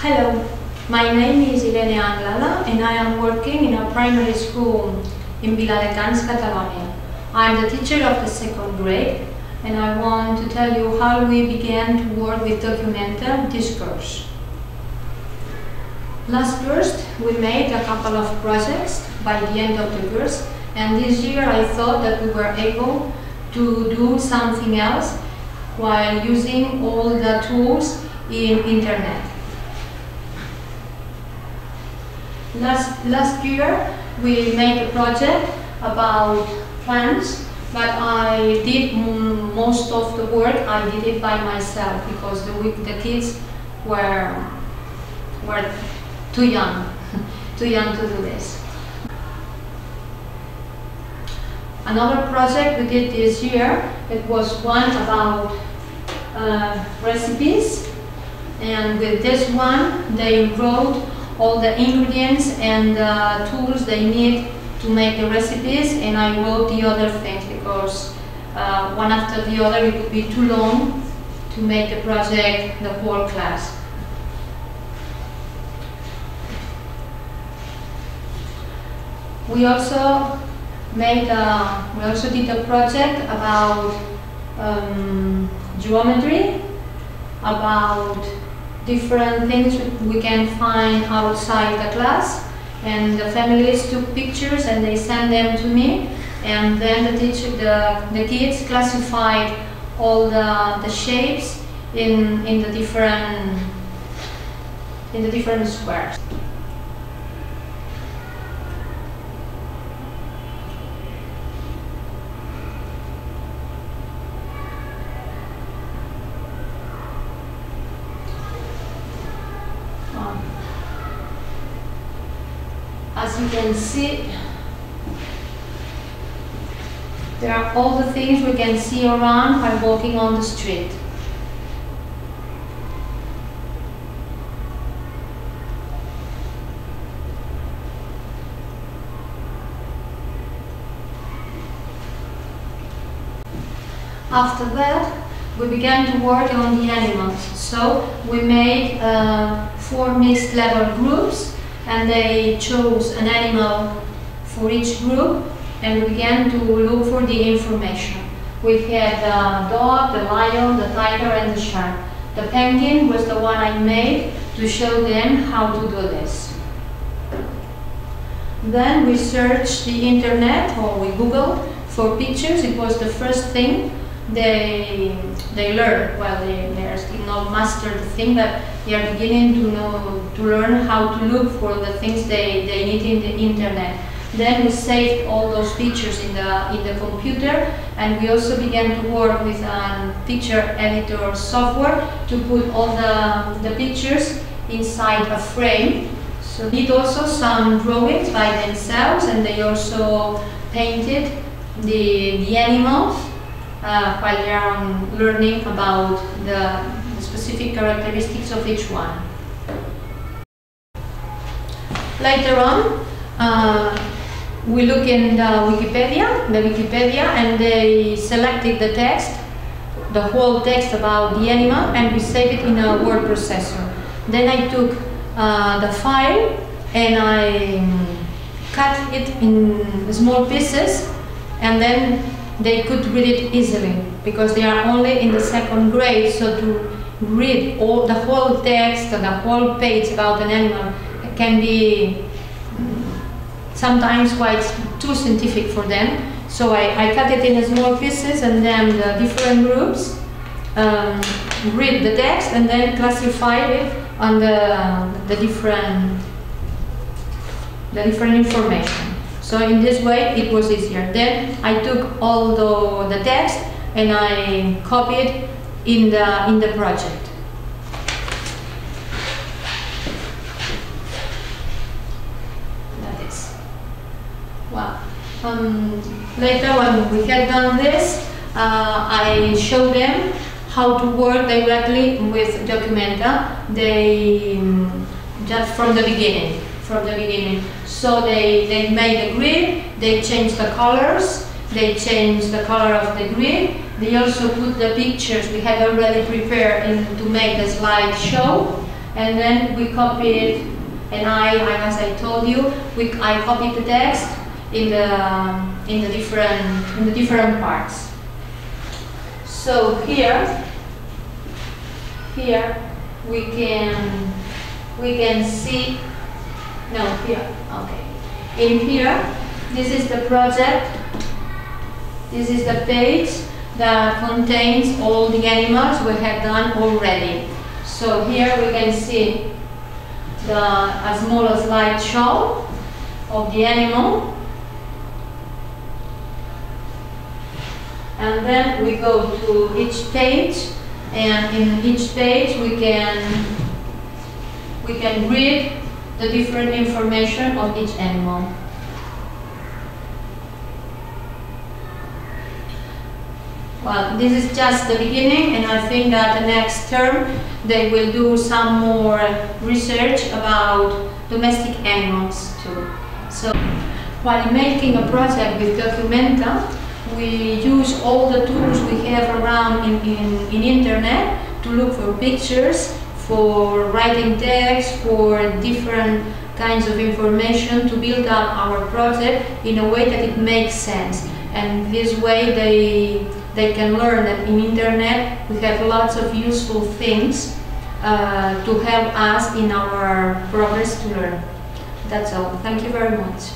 Hello, my name is Irene Anglada and I am working in a primary school in Viladecans, Catalonia. I am the teacher of the second grade and I want to tell you how we began to work with DOCUMENTA this course. Last course we made a couple of projects by the end of the course, and this year I thought that we were able to do something else while using all the tools in internet. Last year we made a project about plants, but I did most of the work. I did it by myself because the kids were too young to do this. Another project we did this year, it was one about recipes, and with this one they wrote all the ingredients and the tools they need to make the recipes, and I wrote the other things because one after the other it would be too long to make the project the whole class. We also did a project about geometry, about different things we can find outside the class, and the families took pictures and they sent them to me, and then the kids classified all the shapes in the different squares. As you can see, there are all the things we can see around while walking on the street. After that, we began to work on the animals. So we made 4 mixed level groups, and they chose an animal for each group, and we began to look for the information. We had the dog, the lion, the tiger, and the shark. The penguin was the one I made to show them how to do this. Then we searched the internet, or we Googled for pictures. It was the first thing they learned. Well, they are still not mastered the thing, but they are beginning to learn how to look for the things they need in the internet. Then we saved all those pictures in the computer, and we also began to work with a picture editor software to put all the pictures inside a frame. So they did also some drawings by themselves, and they also painted the animals while they are learning about the specific characteristics of each one. Later on, we look in the Wikipedia, and they selected the text, the whole text about the animal, and we saved it in a word processor. Then I took the file and I cut it in small pieces, and then they could read it easily because they are only in the second grade. So to read the whole text and the whole page about an animal can be sometimes quite too scientific for them. So I cut it in small pieces, and then the different groups read the text and then classify it on the different information. So in this way it was easier. Then I took all the text and I copied in the project. That is. Well, later when we had done this, I showed them how to work directly with DOCUMENTA. They just from the beginning. So they made a grid, they changed the colors, they changed the color of the grid, They also put the pictures we had already prepared to make the slideshow, and then we copy it, and as I told you, I copied the text in the different parts. So here we can see, no, here, okay. In here, this is the project. This is the page that contains all the animals we have done already. So here we can see a small slideshow of the animal. And then we go to each page, and in each page we can read the different information of each animal. Well, this is just the beginning, and I think that the next term they will do some more research about domestic animals too. So, while making a project with Documenta, we use all the tools we have around in internet to look for pictures, for writing text, for different kinds of information to build up our project in a way that it makes sense. And this way they can learn that in internet we have lots of useful things to help us in our progress to learn. That's all. Thank you very much.